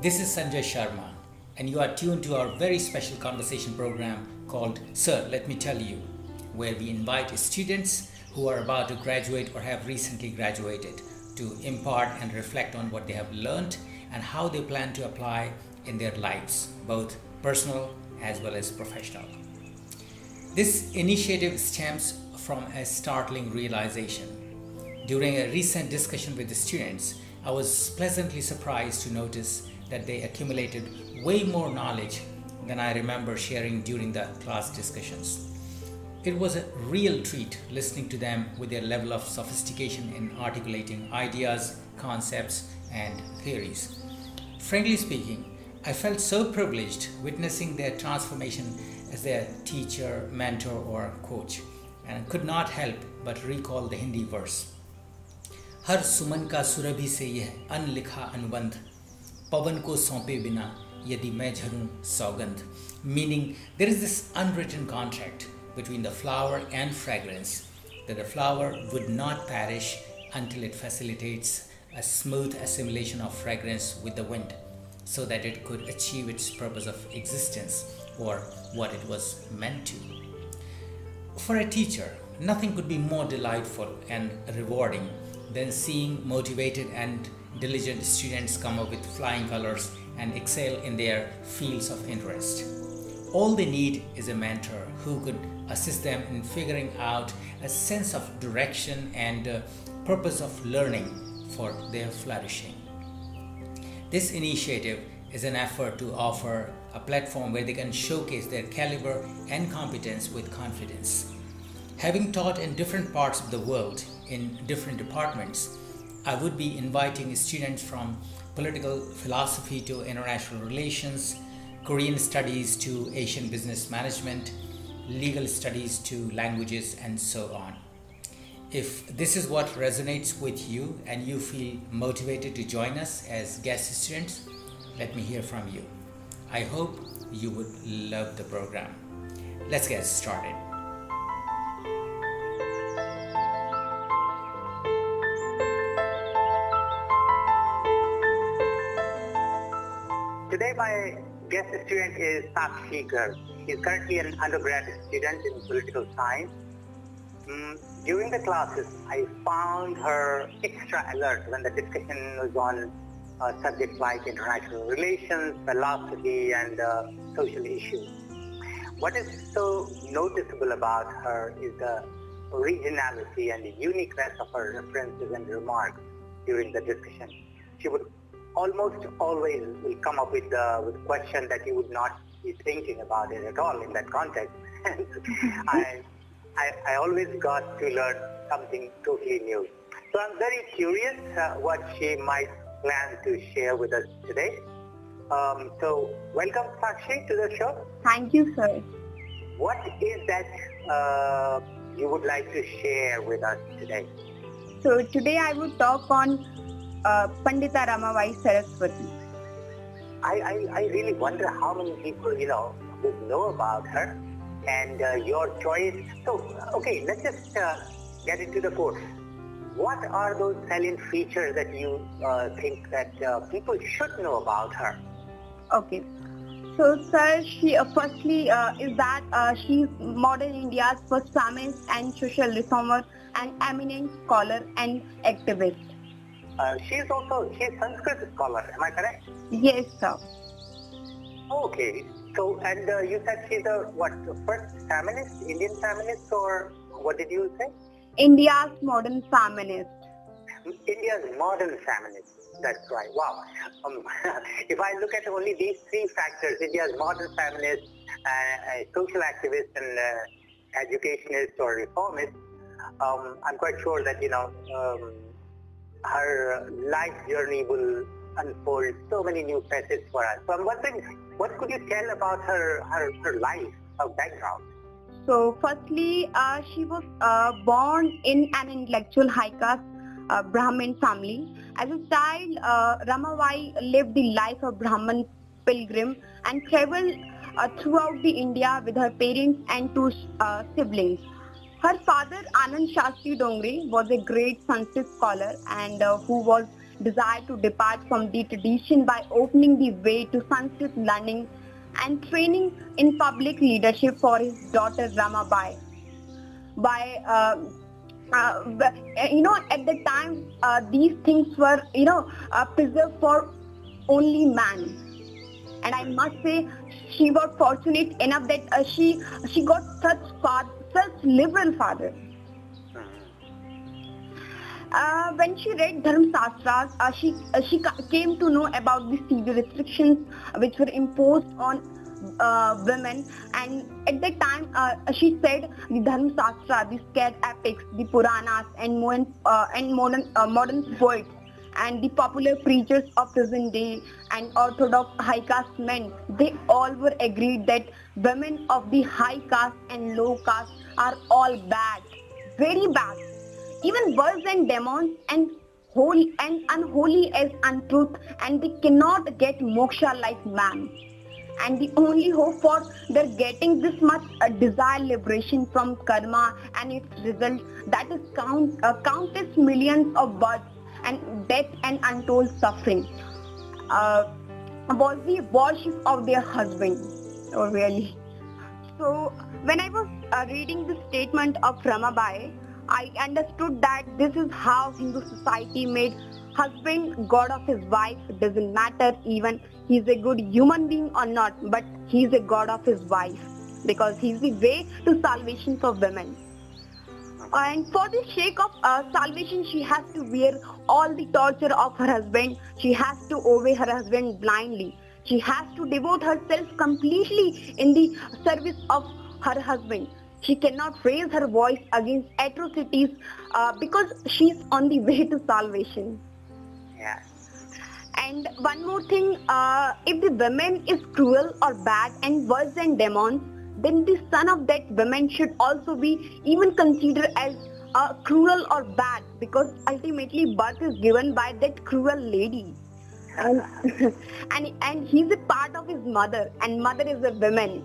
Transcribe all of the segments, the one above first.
This is Sanjay Sharma, and you are tuned to our very special conversation program called Sir, Let Me Tell You, where we invite students who are about to graduate or have recently graduated to impart and reflect on what they have learned and how they plan to apply in their lives, both personal as well as professional. This initiative stems from a startling realization. During a recent discussion with the students, I was pleasantly surprised to notice that they accumulated way more knowledge than I remember sharing during the class discussions. It was a real treat listening to them with their level of sophistication in articulating ideas, concepts, and theories. Frankly speaking, I felt so privileged witnessing their transformation as their teacher, mentor, or coach, and could not help but recall the Hindi verse. हर सुमन का सुरभि से यह अनलिखा अनुबंध पवन को सौंपे बिना यदि मैं झरूं सौगंध, meaning there is this unwritten contract between the flower and fragrance that the flower would not perish until it facilitates a smooth assimilation of fragrance with the wind so that it could achieve its purpose of existence or what it was meant to. For a teacher, nothing could be more delightful and rewarding than seeing motivated and diligent students come up with flying colors and excel in their fields of interest. All they need is a mentor who could assist them in figuring out a sense of direction and purpose of learning for their flourishing. This initiative is an effort to offer a platform where they can showcase their caliber and competence with confidence. Having taught in different parts of the world in different departments, I would be inviting students from political philosophy to international relations, Korean studies to Asian business management, legal studies to languages, and so on. If this is what resonates with you and you feel motivated to join us as guest students, let me hear from you. I hope you would love the program. Let's get started. Today my guest student is Sakshi Garg. She is currently an undergraduate student in political science. During the classes, I found her extra alert when the discussion was on subjects like international relations, philosophy, and social issues. What is so noticeable about her is the originality and the uniqueness of her references and remarks during the discussion. She would almost always will come up with a question that you would not be thinking about it at all in that context. And I always got to learn something totally new. So I'm very curious what she might plan to share with us today. So welcome Sakshi to the show. Thank you, sir. What is that you would like to share with us today? So today I would talk on Pandita Ramabai Saraswati. I really wonder how many people, would know about her and your choice. So, okay, let's just get into the course. What are those salient features that you think that people should know about her? Okay. So, sir, she firstly is that she's modern India's first feminist and social reformer, an eminent scholar and activist. She's Sanskrit scholar, am I correct? Yes, sir. Okay. So, and you said she's the first feminist, Indian feminist, or what did you say? India's modern feminist. India's modern feminist. That's right. Wow. If I look at only these three factors, India's modern feminist, a social activist, and educationist or reformist, I'm quite sure that, her life journey will unfold so many new facets for us. So I'm wondering, what could you tell about her life, her background? So firstly, she was born in an intellectual high caste Brahmin family. As a child, Ramabai lived the life of Brahmin pilgrim and traveled throughout the India with her parents and two siblings. Her father, Anand Shastri Dongre, was a great Sanskrit scholar and who was desired to depart from the tradition by opening the way to Sanskrit learning and training in public leadership for his daughter Ramabai. At the time, these things were, preserved for only man. And I must say, she was fortunate enough that she got such liberal father. When she read Dharma Shastras, she came to know about the severe restrictions which were imposed on women, and at that time she said the Dharma Shastra, the sacred epics, the Puranas, and modern poets, and the popular preachers of present day and orthodox high caste men, they all were agreed that women of the high caste and low caste are all bad, very bad, even worse than demons, and holy and unholy as untruth, and they cannot get moksha like man. And the only hope for their getting this much desire liberation from karma and its result, that is countless millions of births and death and untold suffering, was the worship of their husband. Oh really? So when I was reading the statement of Ramabai, I understood that this is how Hindu society made husband god of his wife. It doesn't matter even he's a good human being or not, but he's a god of his wife because he's the way to salvation for women. And for the sake of salvation, she has to bear all the torture of her husband. She has to obey her husband blindly. She has to devote herself completely in the service of her husband. She cannot raise her voice against atrocities because she's on the way to salvation. Yeah. And one more thing, if the woman is cruel or bad and worse than demons, then the son of that woman should also be even considered as cruel or bad, because ultimately birth is given by that cruel lady. And he's a part of his mother, and mother is a woman.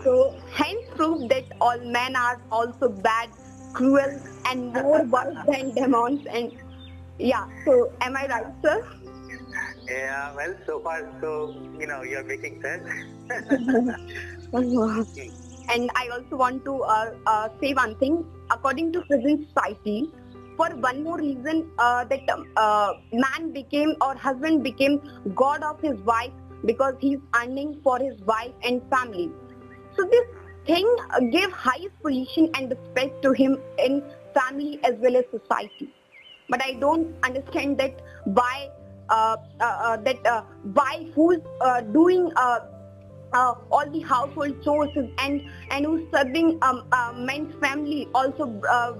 So hence proof that all men are also bad, cruel, and more worse than demons. And yeah, so am I right, sir? Yeah, well, so far, so, you're making sense. And I also want to say one thing. According to present society, for one more reason, that man became or husband became god of his wife because he's earning for his wife and family. So this thing gave highest position and respect to him in family as well as society. But I don't understand that why wife who's doing all the household chores and who's serving men's family, also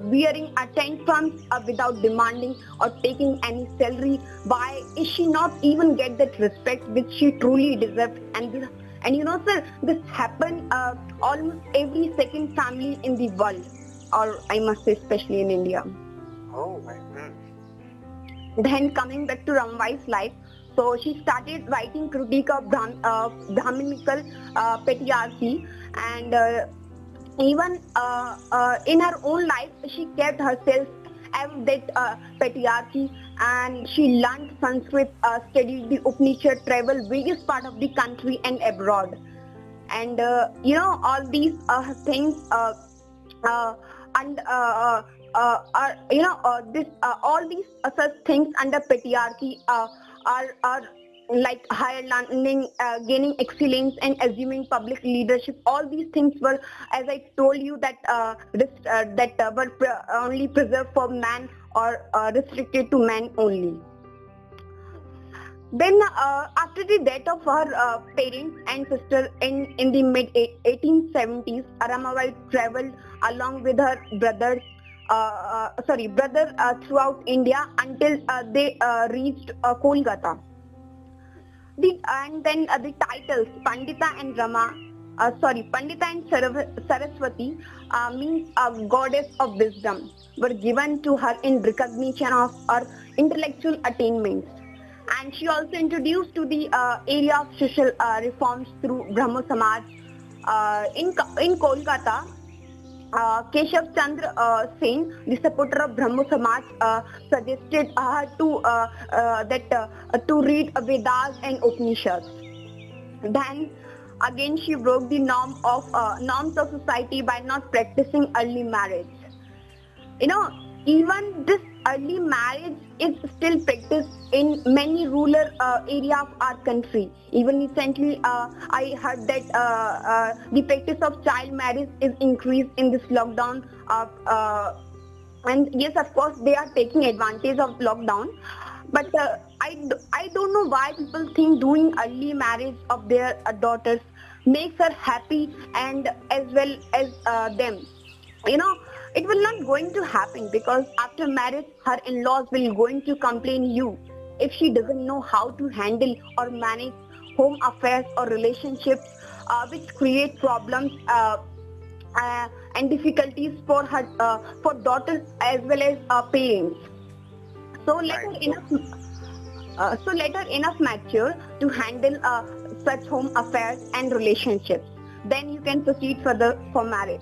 wearing a tantrums without demanding or taking any salary, why is she not even get that respect which she truly deserves? And sir, this happen almost every second family in the world, or I must say especially in India. Oh my. Then coming back to Ramabai's life, so she started writing critique of Brahminical patriarchy, and even in her own life she kept herself as that patriarchy, and she learned Sanskrit, studied the Upanishad, traveled various parts of the country and abroad, and all these things all these such things under patriarchy are like higher learning, gaining excellence, and assuming public leadership. All these things were, as I told you, that were only preserved for man or restricted to men only. Then after the death of her parents and sister in the mid 1870s, Ramabai traveled along with her brother throughout India until they reached Kolkata. And then the titles Pandita and Pandita and Saraswati means goddess of wisdom, were given to her in recognition of her intellectual attainments. And she also introduced to the area of social reforms through Brahmo Samaj in Kolkata. Keshav Chandra Sen, the supporter of Brahmo Samaj, suggested her to read Vedas and Upanishads. Then again she broke the norms of society by not practicing early marriage. Even this early marriage is still practiced in many rural areas of our country. Even recently, I heard that the practice of child marriage is increased in this lockdown. And yes, of course, they are taking advantage of lockdown. But I don't know why people think doing early marriage of their daughters makes her happy and as well as them. It will not going to happen, because after marriage her in-laws will going to complain you if she doesn't know how to handle or manage home affairs or relationships, which create problems and difficulties for her for daughters as well as parents. So let her enough mature to handle such home affairs and relationships. Then you can proceed further for marriage.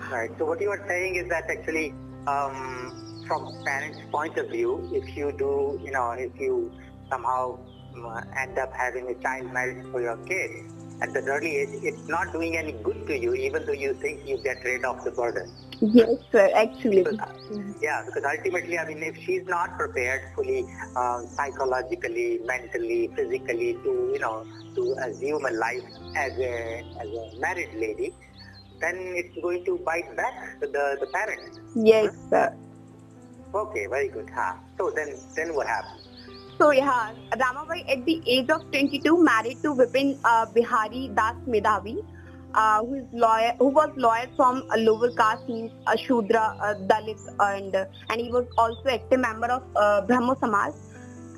Right. So what you are saying is that actually, from parents' point of view, if you somehow end up having a child marriage for your kid at the early age, it's not doing any good to you, even though you think you get rid of the burden. Yes, sir. Actually. Because ultimately, if she's not prepared fully, psychologically, mentally, physically, to assume a life as a married lady, then it's going to bite back to the parents. Yes, sir. Okay, very good. So then what happened? So Ramabai at the age of 22 married to Vipin Bihari Das Medhavi, who was lawyer from a lower caste, means a Shudra, Dalit, and he was also active member of Brahmo Samaj.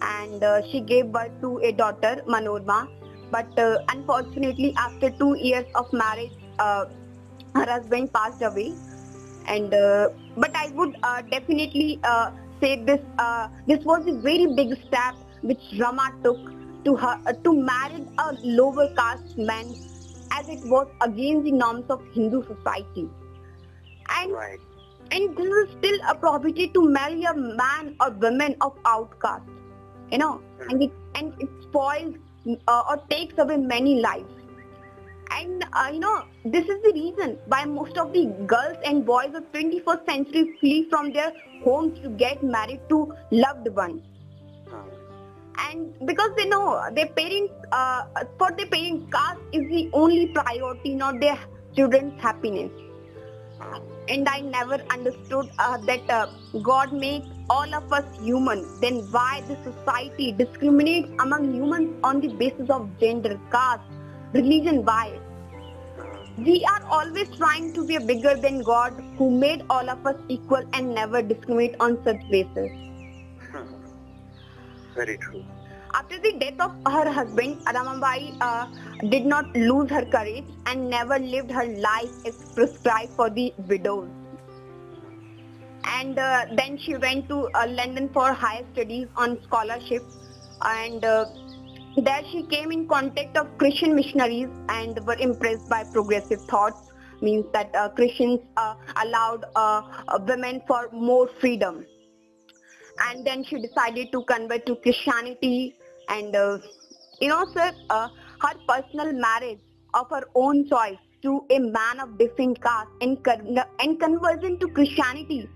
And she gave birth to a daughter, Manorma. But unfortunately, after 2 years of marriage, her husband passed away. And but I would definitely say this was a very big step which Rama took to marry a lower caste man, as it was against the norms of Hindu society. And right. And this is still a prohibited to marry a man or woman of outcaste, and it spoils or takes away many lives. And this is the reason why most of the girls and boys of 21st century flee from their homes to get married to loved ones. And because they know their parents, for their parents, caste is the only priority, not their children's happiness. And I never understood that God makes all of us human. Then why the society discriminates among humans on the basis of gender, caste, religion? Why? We are always trying to be bigger than God, who made all of us equal and never discriminate on such basis. Very true. After the death of her husband, Ramabai did not lose her courage and never lived her life as prescribed for the widows. And then she went to London for higher studies on scholarship, and there she came in contact of Christian missionaries and were impressed by progressive thoughts, means that Christians allowed women for more freedom. And then she decided to convert to Christianity. And sir, her personal marriage of her own choice to a man of different caste and conversion to Christianity,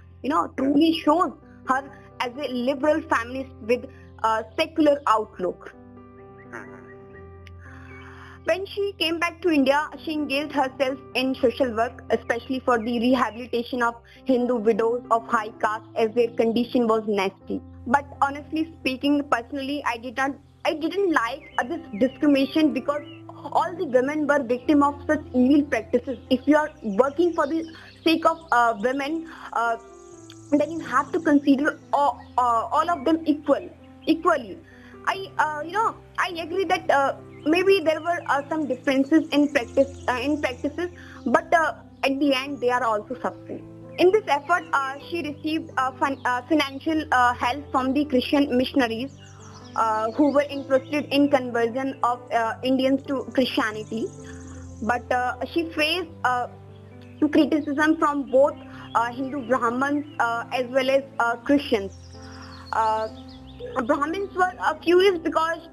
truly shows her as a liberal feminist with a secular outlook. When she came back to India, she engaged herself in social work, especially for the rehabilitation of Hindu widows of high caste, as their condition was nasty. But honestly speaking, personally, I didn't like this discrimination, because all the women were victims of such evil practices. If you are working for the sake of women, then you have to consider all of them equally. I agree that maybe there were some differences in practices, but at the end they are also suffering. In this effort, she received financial help from the Christian missionaries who were interested in conversion of Indians to Christianity. But she faced criticism from both Hindu Brahmins as well as Christians. Brahmins were furious because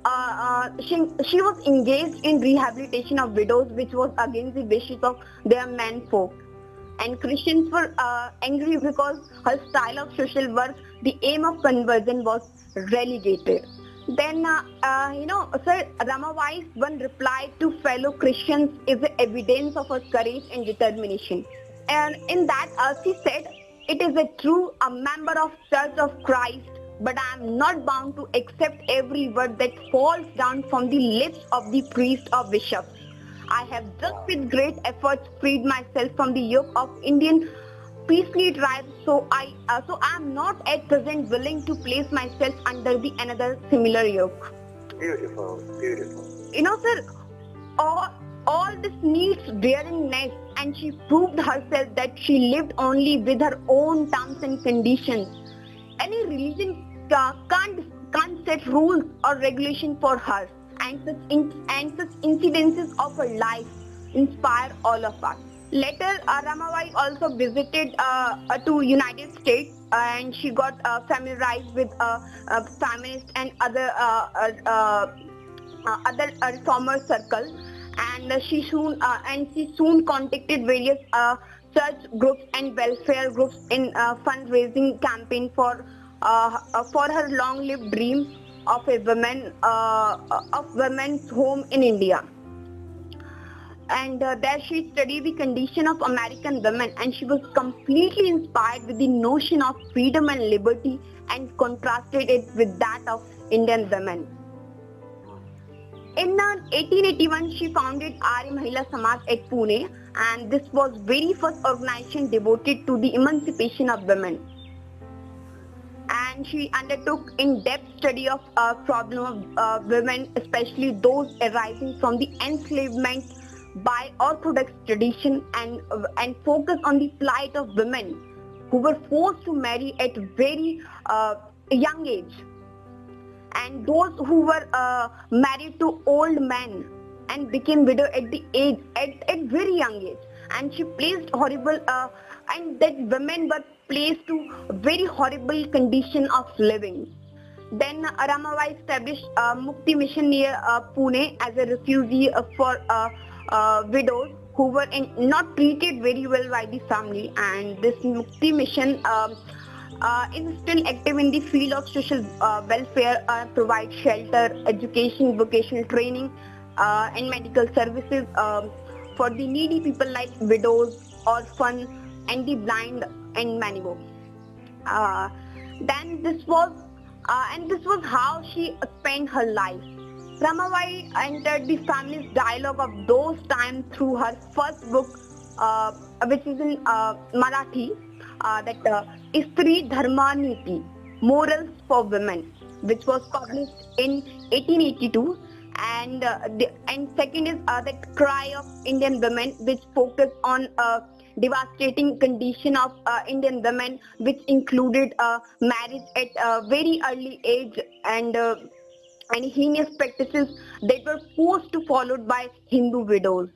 she was engaged in rehabilitation of widows, which was against the wishes of their menfolk. And Christians were angry because her style of social work, the aim of conversion, was relegated. Then, Sir Ramabai's one reply to fellow Christians is the evidence of her courage and determination. And in that, she said, "It is true, a member of Church of Christ, but I am not bound to accept every word that falls down from the lips of the priest or bishop. I have just with great efforts freed myself from the yoke of Indian priestly tribes, so I am not at present willing to place myself under the another similar yoke." Beautiful, beautiful. Sir, all this needs daringness, and she proved herself that she lived only with her own terms and conditions. Any religion can't set rules or regulation for her, and such incidences of her life inspire all of us. Later, Ramabai also visited to United States, and she got familiarized with feminist and other reformer circles, and she soon contacted various church groups and welfare groups in fundraising campaign for her long-lived dream of a women's home in India. And there she studied the condition of American women, and she was completely inspired with the notion of freedom and liberty and contrasted it with that of Indian women. In 1881, she founded Arya Mahila Samaj at Pune, and this was very first organization devoted to the emancipation of women. And she undertook in-depth study of problem of women, especially those arising from the enslavement by Orthodox tradition, and focus on the plight of women who were forced to marry at very young age, and those who were married to old men and became widow at very young age. And she placed horrible and that women were placed to very horrible condition of living. Then Ramabai established Mukti Mission near Pune as a refugee for widows who were not treated very well by the family, and this Mukti Mission is still active in the field of social welfare, provide shelter, education, vocational training, and medical services for the needy people like widows, orphans, and the blind, and many more. Then this was how she spent her life. Ramabai entered the family's dialogue of those times through her first book, which is in Marathi, that Istri Dharma Niti, Morals for Women, which was published in 1882. And second is that Cry of Indian Women, which focused on devastating condition of Indian women, which included marriage at a very early age, and heinous practices that were forced to followed by Hindu widows,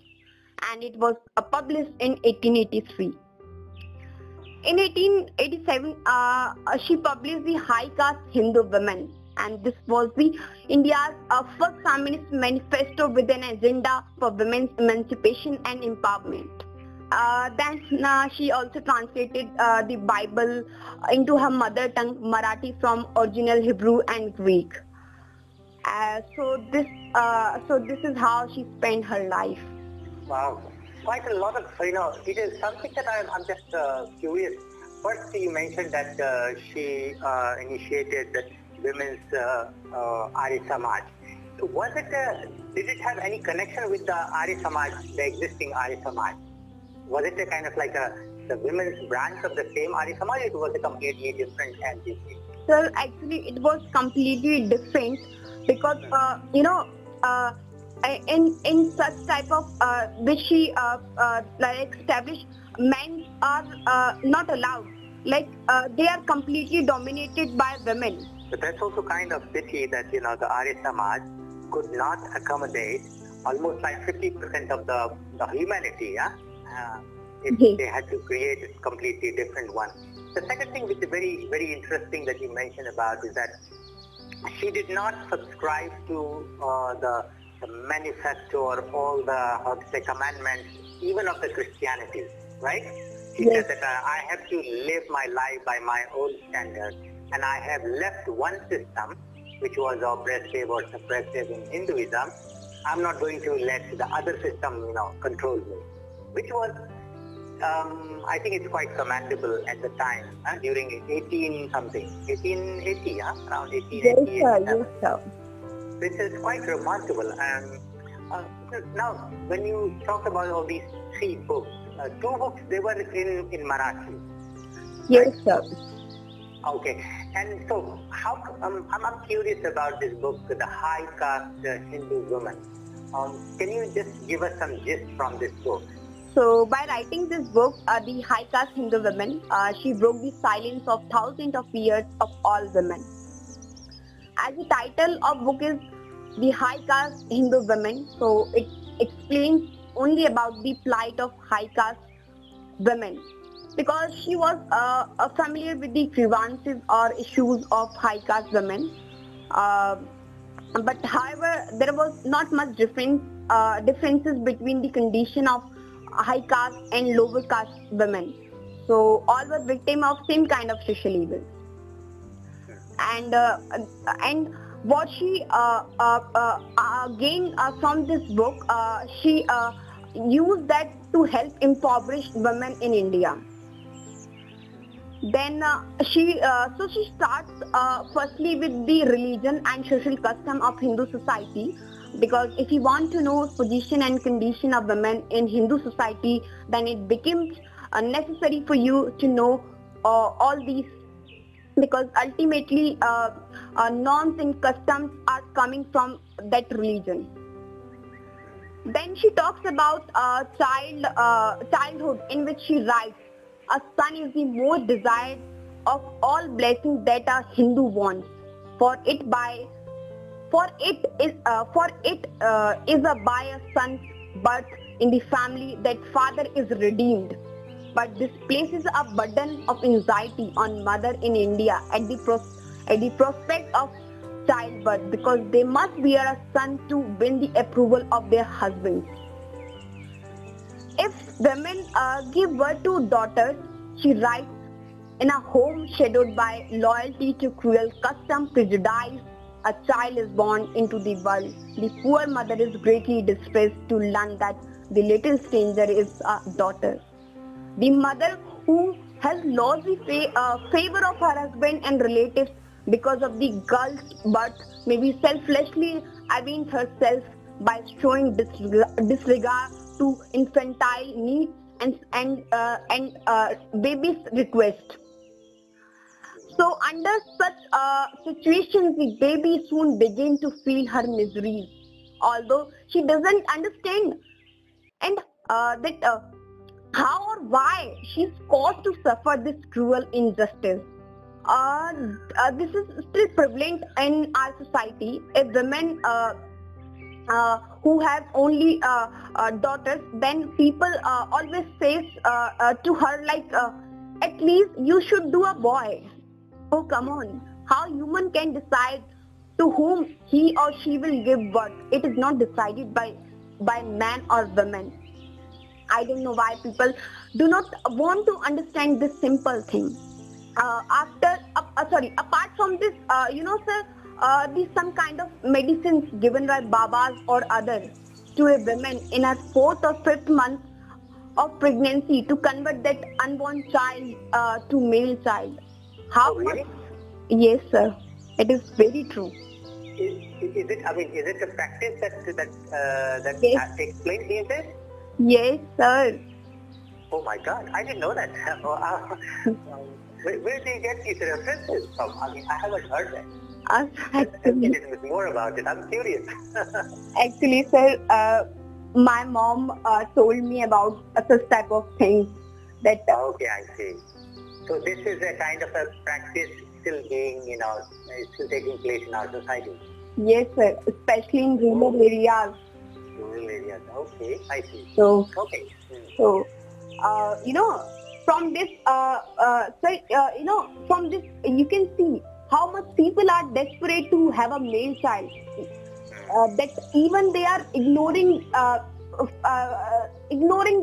and it was published in 1883. In 1887, she published the High Caste Hindu Women, and this was the India's first feminist manifesto with an agenda for women's emancipation and empowerment. Then she also translated the Bible into her mother tongue Marathi from original Hebrew and Greek. So this is how she spent her life. Wow, quite a lot of, it is something that I'm just curious. First, you mentioned that she initiated the women's Arya Samaj. Was it, did it have any connection with the Arya Samaj, the existing Arya Samaj? Was it a kind of like the women's branch of the same Arya Samaj, or was it completely different entity? Sir, actually it was completely different, because in such type of which she established, men are not allowed. They are completely dominated by women. But that's also kind of pity that the Arya Samaj could not accommodate almost like 50% of the humanity, if Yes. they had to create a completely different one. The second thing which is very, very interesting that you mentioned about is that she did not subscribe to the manifesto or all the, how to say, commandments, even of the Christianity, right? She Yes. said that I have to live my life by my own standards, and I have left one system which was oppressive or suppressive in Hinduism. I'm not going to let the other system, control me, which was, I think it's quite commendable at the time, during 1880, around Yes, 1880. sir. Yes, sir. This is quite remarkable. And now, when you talk about all these three books, two books, they were in Marathi. Yes, sir. Okay. And so, I'm curious about this book, The High Caste Hindu Woman. Can you just give us some gist from this book? So by writing this book, The High Caste Hindu Women, she broke the silence of thousands of years of all women. As the title of book is The High Caste Hindu Women, so it explains only about the plight of high caste women, because she was familiar with the grievances or issues of high caste women. But however, there was not much differences between the condition of high caste and lower caste women. So all were victim of same kind of social evil. And what she gained from this book, she used that to help impoverished women in India. Then she starts firstly with the religion and social custom of Hindu society, because if you want to know position and condition of women in Hindu society, then it becomes necessary for you to know all these, because ultimately norms and customs are coming from that religion. Then she talks about childhood, in which she writes, a son is the most desired of all blessings that a Hindu wants, for it is by a son's birth in the family that father is redeemed. But this places a burden of anxiety on mother in India at the prospect of childbirth, because they must bear a son to win the approval of their husbands. If women give birth to daughters, she writes, in a home shadowed by loyalty to cruel custom prejudice, a child is born into the world. The poor mother is greatly distressed to learn that the little stranger is a daughter. The mother, who has lost the favor of her husband and relatives because of the girl's birth, may be selflessly avenge herself by showing disregard to infantile needs and baby's request. So under such situations, the baby soon begins to feel her miseries, although she doesn't understand and how or why she's caused to suffer this cruel injustice. This is still prevalent in our society. If women who have only daughters, then people always say to her like, at least you should do a boy. Oh, come on. How human can decide to whom he or she will give birth? It is not decided by man or woman. I don't know why people do not want to understand this simple thing. Apart from this, sir, these some kind of medicines given by babas or others to a woman in her 4th or 5th month of pregnancy to convert that unborn child to male child. How? Oh, really? Yes, sir. It is very true. Is it? I mean, is it a practice that Yes. takes place these days? Yes, sir. Oh my God, I didn't know that. Where do you get these references from? I mean, I haven't heard that. Tell me a little bit more about it. I'm curious. Actually, sir, my mom told me about such type of things. That Okay, I see. So this is a kind of a practice still being, still taking place in our society. yes, sir, especially in rural areas. Rural areas. Okay, I see. So, Okay. so from this, from this you can see how much people are desperate to have a male child. That even they are ignoring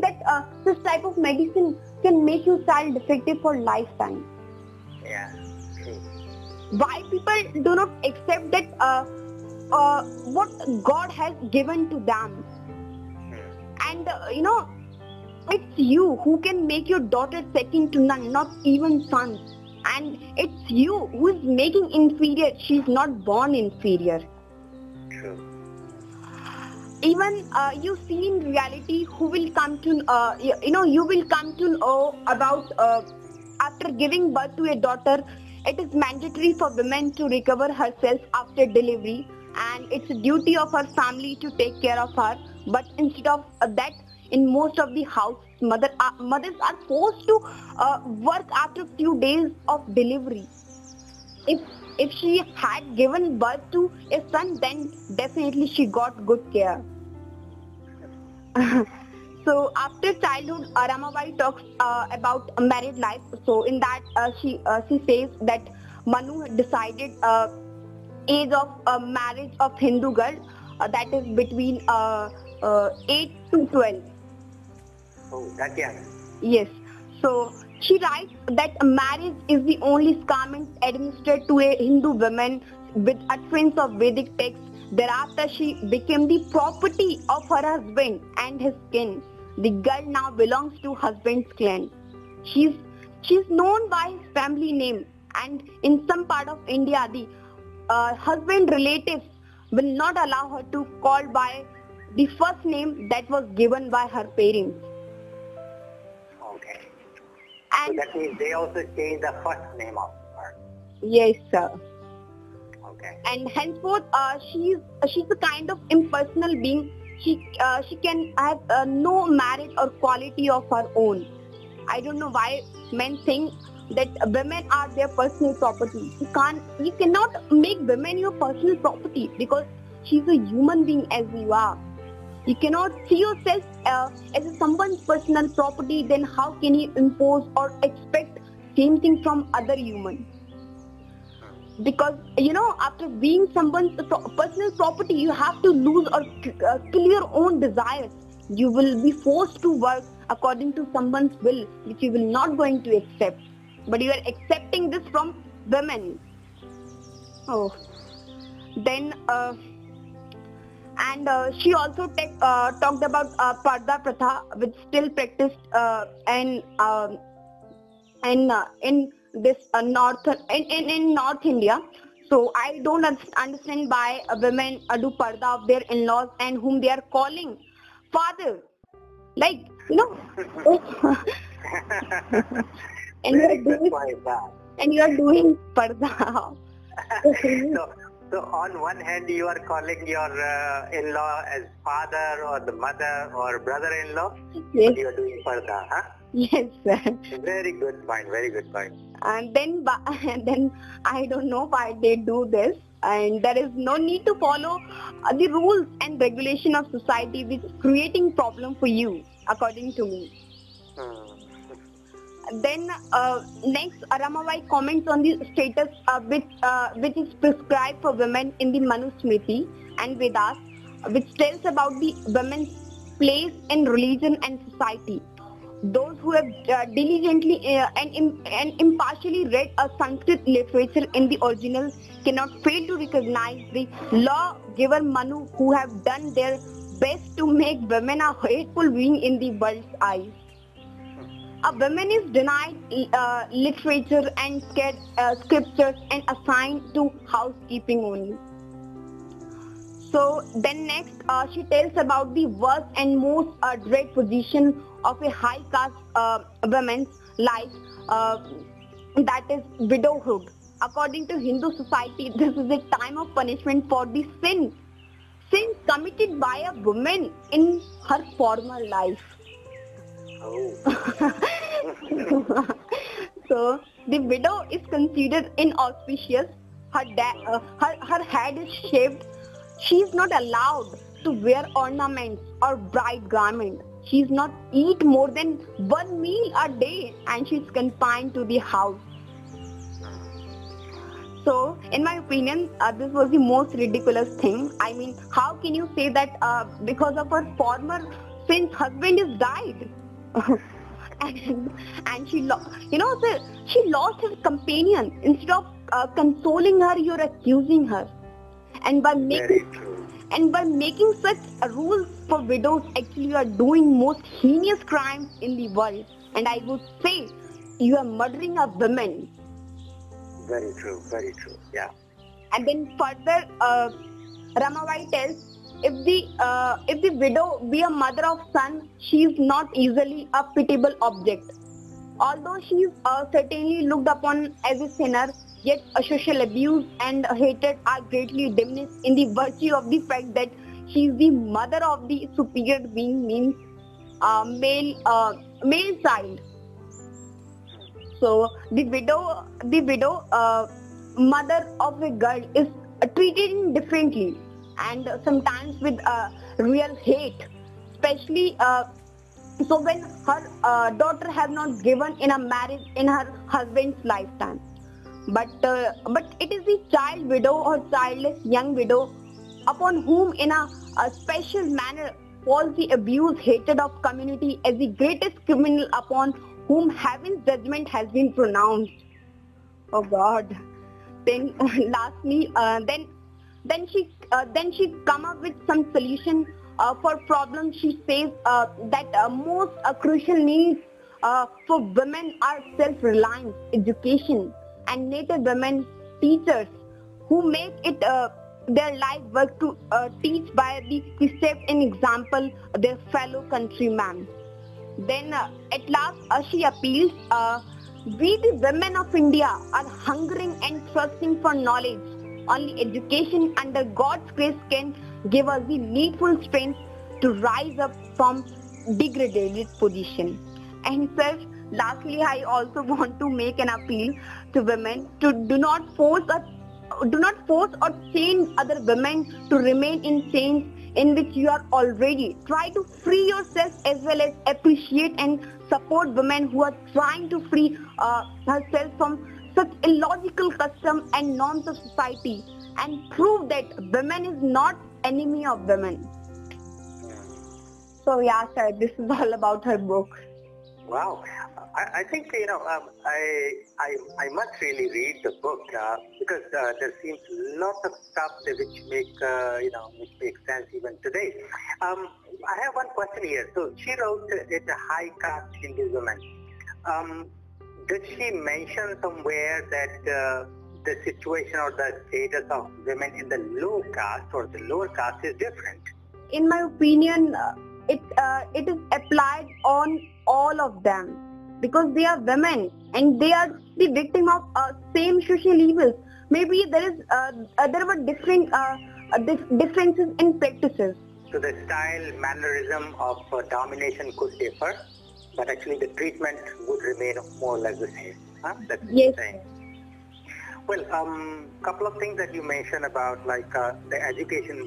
that this type of medicine can make your child defective for lifetime. Yeah. True. Why people do not accept that what God has given to them? And it's you who can make your daughter second to none, not even sons. And it's you who is making inferior. She's not born inferior. True. Even you see in reality who will come to you will come to know about after giving birth to a daughter. It is mandatory for women to recover herself after delivery, and it's a duty of her family to take care of her. But instead of that, in most of the house, mothers are forced to work after few days of delivery. If she had given birth to a son, then definitely she got good care. So after childhood, Ramabai talks about a married life. So in that she says that Manu decided age of marriage of Hindu girl, that is between 8 to 12. Oh, that young. Yes. So she writes that marriage is the only sacrament administered to a Hindu woman with utterance of Vedic texts. Thereafter, she became the property of her husband and his kin. The girl now belongs to husband's clan. She's known by his family name, and in some part of India, the husband relatives will not allow her to call by the first name that was given by her parents. Okay. And So that means they also change the first name of her. yes, sir. Okay. And henceforth, she's a kind of impersonal being. She can have no merit or quality of her own. I don't know why men think that women are their personal property. You cannot make women your personal property, because she's a human being as you are. You cannot see yourself as someone's personal property. Then how can you impose or expect same thing from other humans? Because after being someone's personal property, you have to lose or kill your own desires. You will be forced to work according to someone's will, which you will not going to accept. But you are accepting this from women. Oh, then she also talked about Parda Pratha, which still practiced in this North India. So I don't understand why women do parda of their in-laws and whom they are calling father, like and you are doing parda. So on one hand you are calling your in-law as father or the mother or brother-in-law, Yes. but you are doing parda, huh? Yes, sir. Very good point, very good point. And then I don't know why they do this, and there is no need to follow the rules and regulation of society, which is creating problem for you, according to me. Then next, Ramabai comments on the status which is prescribed for women in the Manusmriti and Vedas, which tells about the women's place in religion and society. Those who have diligently and impartially read a Sanskrit literature in the original cannot fail to recognize the law-giver Manu, who have done their best to make women a hateful being in the world's eyes. A woman is denied literature and scriptures and assigned to housekeeping only. So then next, she tells about the worst and most dread position of a high caste woman's life, that is widowhood. According to Hindu society, this is a time of punishment for the sins committed by a woman in her former life. So the widow is considered inauspicious. Her head is shaved. She is not allowed to wear ornaments or bright garments. She's not eat more than one meal a day and she's confined to the house. So, in my opinion, this was the most ridiculous thing. I mean, how can you say that because of her former since husband is died? and she she lost her companion. Instead of consoling her, you're accusing her. And by making such rules for widows, actually you are doing most heinous crimes in the world. And I would say you are murdering a woman. Very true, yeah. And then further, Ramabai tells, if the widow be a mother of son, she is not easily a pitiable object. Although she is certainly looked upon as a sinner, yet a social abuse and hatred are greatly diminished in the virtue of the fact that she is the mother of the superior being, means male child. So the widow mother of a girl is treated differently and sometimes with real hate, especially so when her daughter has not given in a marriage in her husband's lifetime. But it is the child widow or childless young widow upon whom in a special manner falls the abuse, hatred of community as the greatest criminal upon whom heaven's judgment has been pronounced. Oh God. Then lastly, then she come up with some solution for problems. She says that most crucial needs for women are self-reliance, education, and native women teachers who make it their life work to teach by the precept and example their fellow countrymen. Then at last she appeals, we the women of India are hungering and thirsting for knowledge. Only education under God's grace can give us the needful strength to rise up from degraded position. And sir, lastly, I also want to make an appeal to women to do not force or chain other women to remain in chains in which you are already. Try to free yourself as well as appreciate and support women who are trying to free herself from such illogical custom and norms of society, and prove that women is not enemy of women. So yeah, sir, this is all about her book. Wow, I think I must really read the book because there seems lots of stuff which make sense even today. I have one question here. So she wrote it's a high caste Hindu woman. Did she mention somewhere that the situation or the status of women in the low caste or the lower caste is different? In my opinion, it is applied on all of them because they are women and they are the victim of same social evils. Maybe there were different differences in practices. So the style, mannerism of domination could differ, but actually the treatment would remain more or less the same. Huh? That's what you're saying. Well, couple of things that you mentioned about like the education.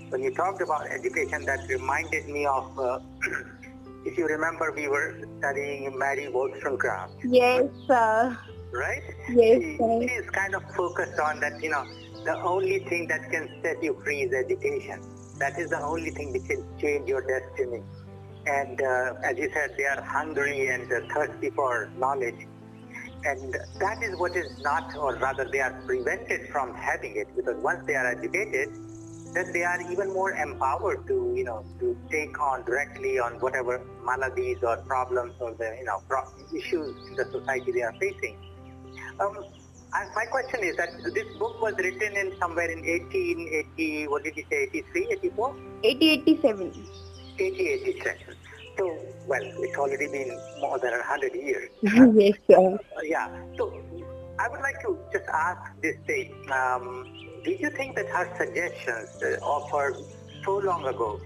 When you talked about education, that reminded me of, if you remember, we were studying Mary Wollstonecraft. Yes, sir. Right? Yes, she is kind of focused on that, the only thing that can set you free is education. That is the only thing which can change your destiny. And as you said, they are hungry and thirsty for knowledge. And that is what is not, or rather they are prevented from having it, because once they are educated, then they are even more empowered to, to take on directly on whatever maladies or problems or the, issues in the society they are facing. My question is that this book was written in somewhere in 1880, what did you say, 83, 84? 1887. 1887. So, well, it's already been more than 100 years. Yes, sir. Yeah. So, I would like to just ask this thing. Did you think that her suggestions offered so long ago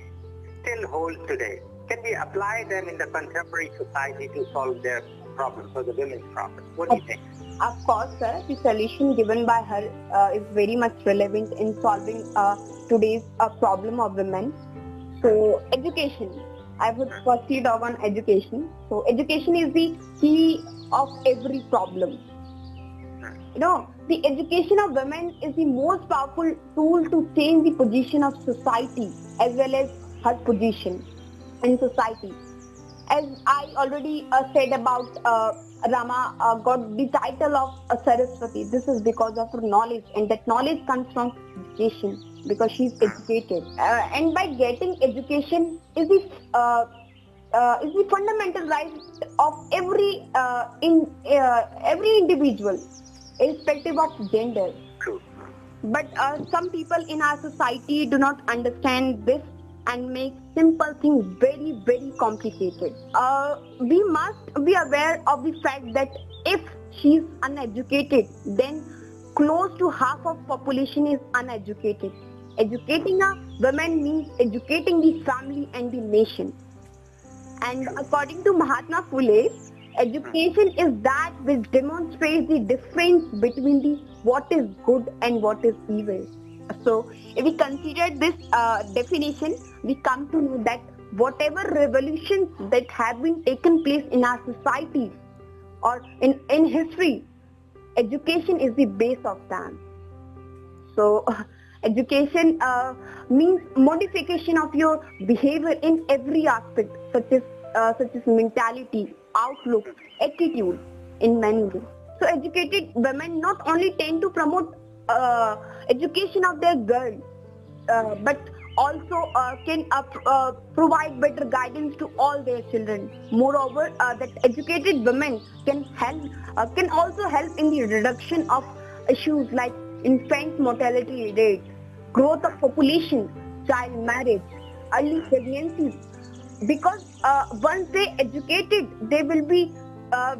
still hold today? Can we apply them in the contemporary society to solve their problems or the women's problems? What do you think? Of course, sir. The solution given by her is very much relevant in solving today's problem of women. So, education. I would firstly talk on education. So education is the key of every problem. The education of women is the most powerful tool to change the position of society as well as her position in society. As I already said about Rama got the title of Saraswati. This is because of her knowledge, and that knowledge comes from education because she is educated. And by getting education is the fundamental right of every individual, irrespective of gender. But some people in our society do not understand this and make simple things very, very complicated. We must be aware of the fact that if she is uneducated, then close to half of population is uneducated. Educating a woman means educating the family and the nation. And according to Mahatma Phule, education is that which demonstrates the difference between what is good and what is evil. So, if we consider this definition, we come to know that whatever revolutions that have been taken place in our societies or in history, education is the base of them. So, education means modification of your behavior in every aspect, such as mentality, outlook, attitude, in many ways. So, educated women not only tend to promote education of their girls, but also can provide better guidance to all their children. Moreover, that educated women can also help in the reduction of issues like infant mortality rate, growth of population, child marriage, early pregnancies. Because once they educated, they will be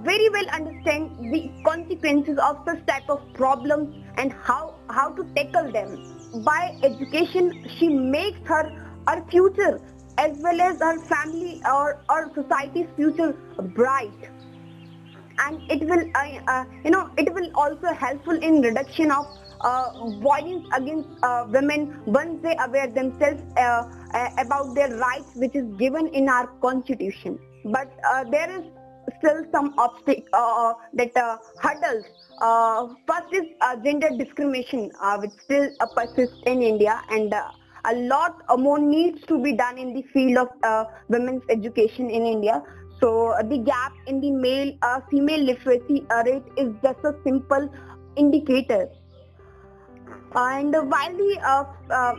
very well understand the consequences of such type of problems and how to tackle them. By education, she makes her future as well as her family or society's future bright, and it will also helpful in reduction of violence against women once they aware themselves about their rights, which is given in our constitution. But there is still some hurdles. First is gender discrimination, which still persists in India, and a lot more needs to be done in the field of women's education in India. So the gap in the male-female literacy rate is just a simple indicator. And while the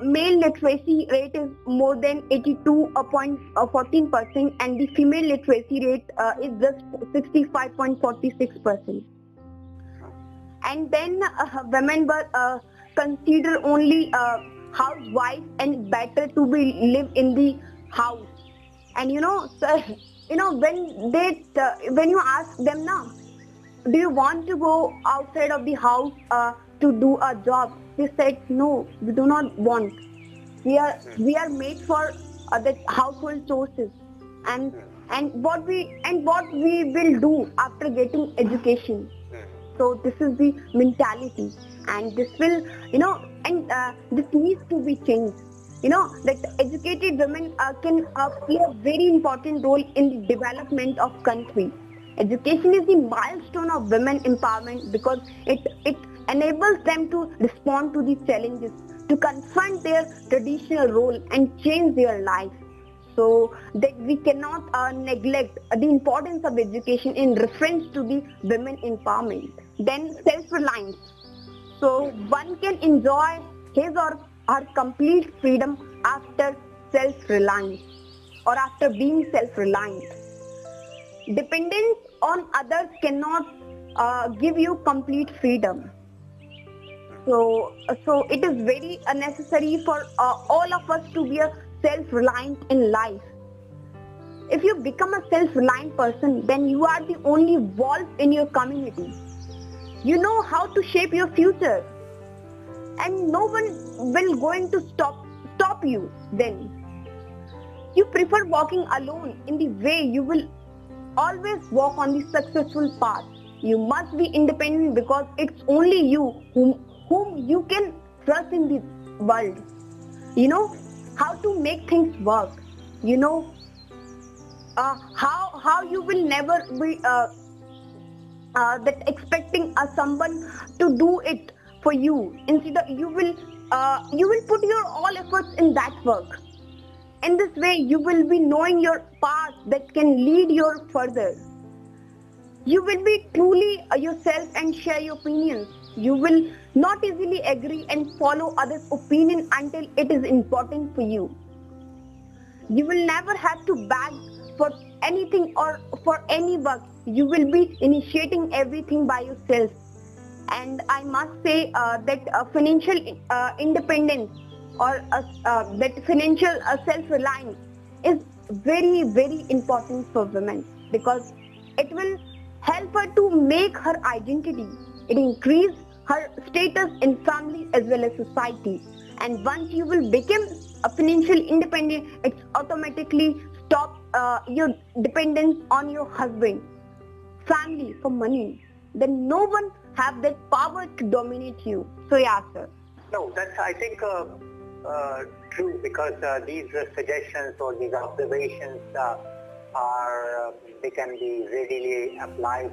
male literacy rate is more than 82.14% and the female literacy rate is just 65.46%. And then women were considered only housewives and better to be live in the house. And when you ask them now, do you want to go outside of the house to do a job? They said no, we do not want. We are made for the household sources, and what we will do after getting education. So this is the mentality, and this will this needs to be changed. That educated women can play a very important role in the development of country. Education is the milestone of women empowerment because it enables them to respond to the challenges, to confront their traditional role and change their life. So that we cannot neglect the importance of education in reference to the women empowerment. Then self-reliance. So one can enjoy his or her complete freedom after self-reliance or after being self-reliant. Dependence on others cannot give you complete freedom. So it is very necessary for all of us to be a self-reliant in life. If you become a self-reliant person, then you are the only wolf in your community. You know how to shape your future, and no one will going to stop you. Then you prefer walking alone. In the way, you will always walk on the successful path. You must be independent because it's only you whom you can trust in the world. You know how to make things work. You know how you will never be that expecting someone to do it for you. Instead of you will put your all efforts in that work. In this way, you will be knowing your path that can lead you further. You will be truly yourself and share your opinions. You will not easily agree and follow others' opinion until it is important for you. You will never have to beg for anything or for any work. You will be initiating everything by yourself. And I must say that financial independence or that financial self-reliance is very, very important for women, because it will help her to make her identity. It increase her status in family as well as society. And once you will become a financial independent, it's automatically stop your dependence on your husband, family for money. Then no one have that power to dominate you. So yeah, sir. No, that's, I think, true, because these suggestions or these observations they can be readily applied.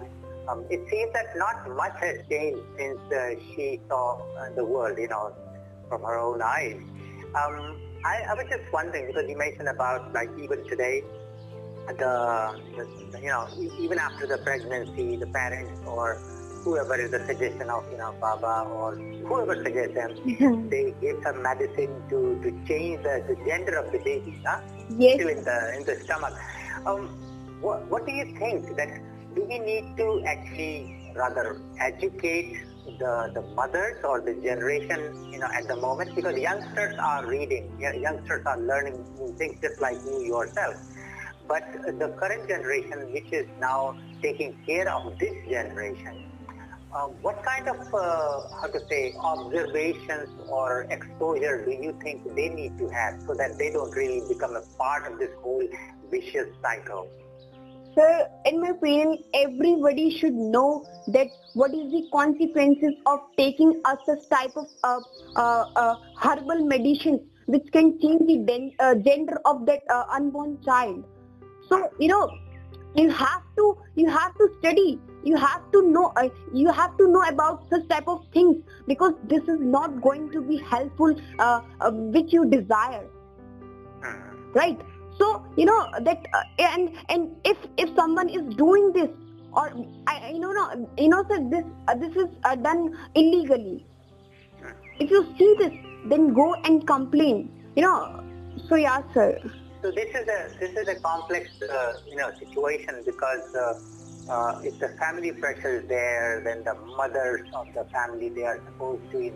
It seems that not much has changed since she saw the world, from her own eyes. I was just wondering, because you mentioned about, like, even today, even after the pregnancy, the parents or whoever is the suggestion of, Baba or whoever suggests them, they give some medicine to change the gender of the baby, Yes. still in the stomach. What do you think, that do we need to actually rather educate the mothers or the generation, at the moment? Because youngsters are reading, youngsters are learning new things just like you yourself. But the current generation, which is now taking care of this generation, what kind of, observations or exposure do you think they need to have so that they don't really become a part of this whole vicious cycle? Sir, in my opinion, everybody should know that what is the consequences of taking such type of herbal medicines which can change the gender of that unborn child. So you have to study. You have to know about such type of things, because this is not going to be helpful which you desire, right? So that and if someone is doing this, or sir, this is done illegally. If you see this, then go and complain. So yeah, sir. So this is a complex situation, because if the family pressure is there, then the mothers of the family, they are supposed to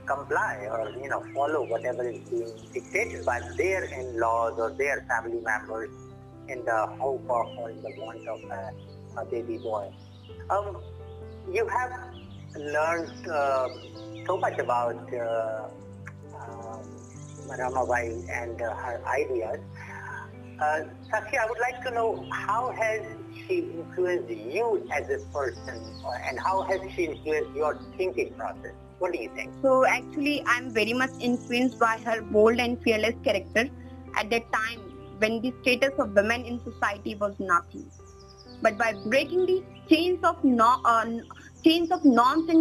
comply or follow whatever is being dictated by their in-laws or their family members in the hope of or in the want of a baby boy. You have learned so much about Ramabai and her ideas. Sakshi, I would like to know, how has she influenced you as a person, and how has she influenced your thinking process? What do you think? So actually, I'm very much influenced by her bold and fearless character at that time when the status of women in society was nothing. But by breaking the chains of norms and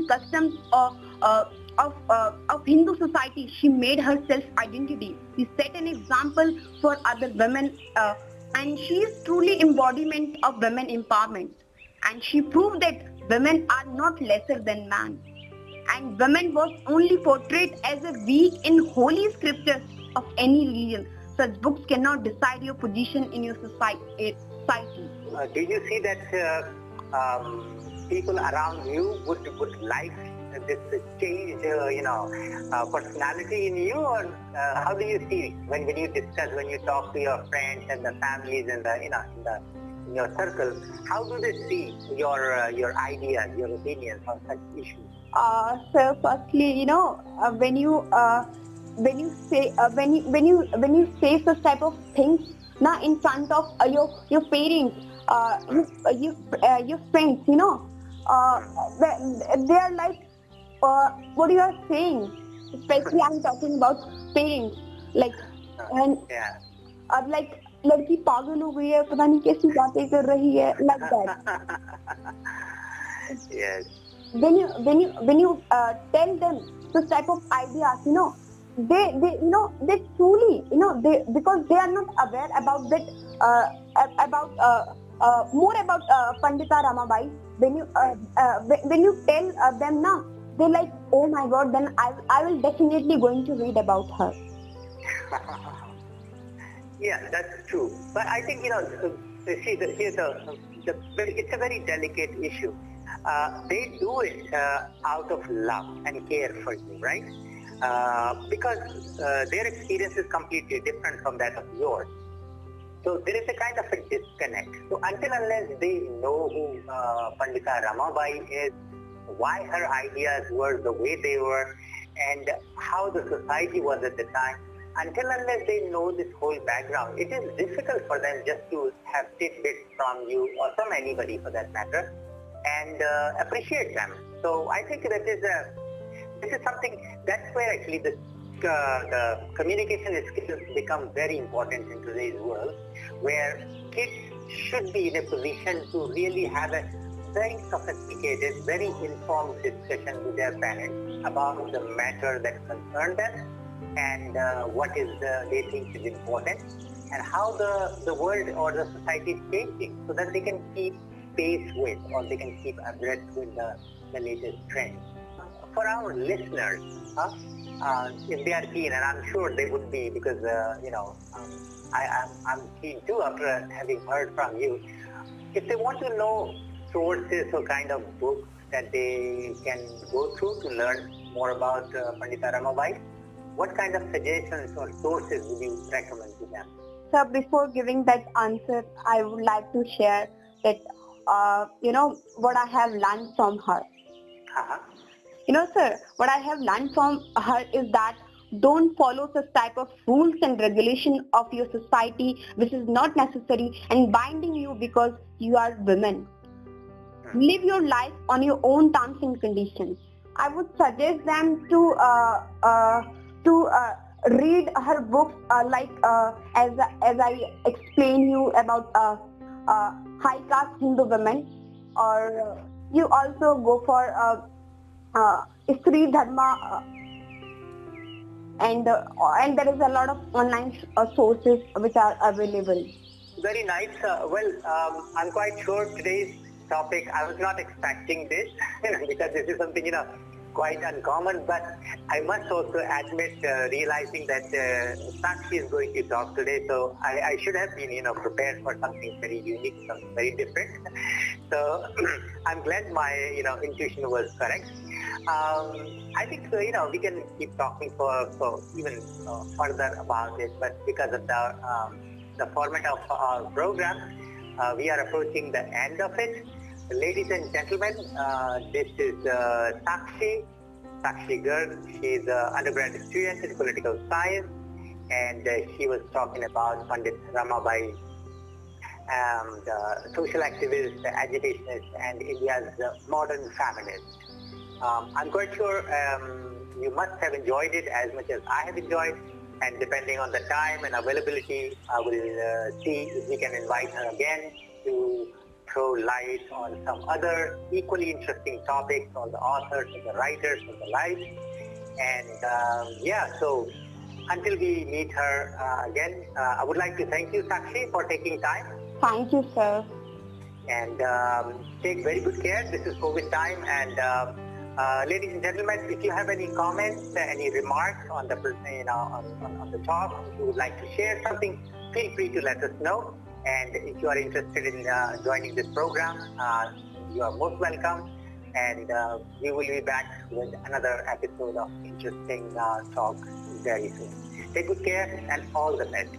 customs of Hindu society, she made herself identity. She set an example for other women, and she is truly embodiment of women empowerment. And she proved that women are not lesser than man. And women was only portrayed as a weak in holy scriptures of any religion. Such books cannot decide your position in your society. Do you see that people around you would like this change, personality in you, or how do you see it when you discuss, when you talk to your friends and the families and in your circle? How do they see your ideas, your opinions on such issues? So firstly, when you say such type of things now in front of your parents, your friends, they are like, what you are saying. Especially I'm talking about parents, like, and Yeah. like लड़की पागल हो गई है, पता नहीं कैसी बातें कर रही है, like that. Yes. When you tell them this type of ideas, they truly, they, because they are not aware about that, more about Pandita Ramabai. When you tell them now, they like, oh my God, then I will definitely going to read about her. Yeah, that's true. But I think, see, it's a very delicate issue. They do it out of love and care for you, right? Because their experience is completely different from that of yours. So there is a kind of a disconnect. So until unless they know who Pandita Ramabai is, why her ideas were the way they were, and how the society was at the time, until unless they know this whole background, it is difficult for them just to have tidbits from you or from anybody for that matter and appreciate them. So I think that this is something, that's where actually the communication skills become very important in today's world, where kids should be in a position to really have a very sophisticated, very informed discussion with their parents about the matter that concerns them and what is they think is important and how the world or the society is changing, so that they can keep pace with, or they can keep abreast with the latest trends. For our listeners, if they are keen, and I'm sure they would be, because I'm keen too after having heard from you. If they want to know sources or kind of books that they can go through to learn more about Pandita Ramabai, what kind of suggestions or sources would you recommend to them? Sir, before giving that answer, I would like to share that, what I have learned from her. Sir, what I have learned from her is that don't follow such type of rules and regulation of your society which is not necessary and binding you because you are women. Live your life on your own terms and conditions. I would suggest them to read her books, as I explain you about high caste Hindu women, or you also go for Sri Dharma, and there is a lot of online sources which are available. Very nice. I'm quite sure today's topic, I was not expecting this because this is something quite uncommon, but I must also admit, realizing that Sakshi is going to talk today, so I should have been prepared for something very unique, something very different. So I'm glad my intuition was correct. I think we can keep talking for even further about it, but because of the format of our program, we are approaching the end of it. Ladies and gentlemen, this is Sakshi Garg. She is an undergraduate student in political science, and she was talking about Pandit Ramabai, social activist, agitationist, and India's modern feminist. I'm quite sure you must have enjoyed it as much as I have enjoyed, and depending on the time and availability, I will see if we can invite her again to throw light on some other equally interesting topics, on the authors, on the writers, on the lives. And so until we meet her again, I would like to thank you, Sakshi, for taking time. Thank you, sir. And take very good care. This is COVID time. And ladies and gentlemen, if you have any comments, any remarks on the on the talk, if you would like to share something, feel free to let us know. And if you are interested in joining this program, you are most welcome. And we will be back with another episode of interesting talk very soon. Take good care and all the best.